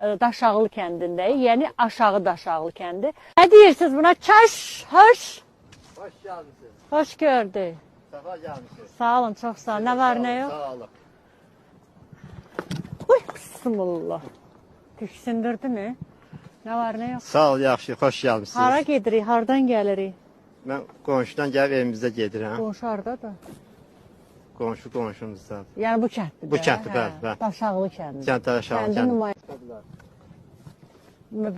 Daşağılı kəndindəyik. Yəni aşağı Daşağılı kəndi. Nə deyirsiniz buna? Çaş, hoş. Hoş gelmişsiniz. Hoş gördük. Sefa gelmişsiniz. Sağ olun, çok sağ olun. Nə var, nə yox? Sağ olun. Uy, bismillah. Tiksindirdi mi? Nə var, nə yox? Sağ ol, yaxşı, xoş gəlmisiniz. Hara gedirik, hardan gəlirik? Mən qonşudan gəlib evimizdə gedirəm. Qonşu hardadır? Qonşu qonşumuzdan. Yəni bu kənddir. Bu kənddir, bəli, bəli. Daşağılı kəndi. Kənddə aşağı Kəndin kənd. nümayəndə.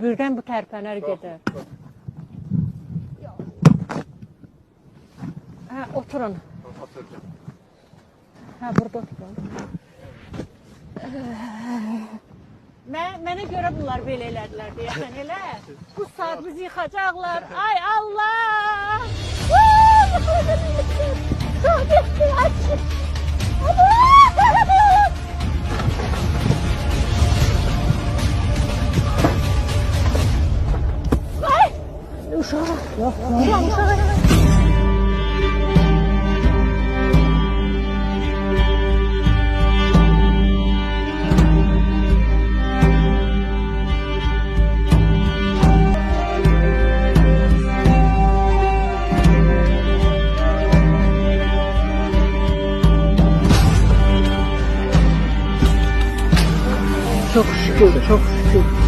Birdən bu tərpənər gedər. Hə, oturun. Oturacağım. Hə, burada oturun. Mənə görə bunlar belə elədilər deyəsən, elə? Bu saat bizi yıxacaqlar. Ay Allah! Çox getdilər. Ay! Uşağa. Yox, uşağa. Çok şükür, çok şükür.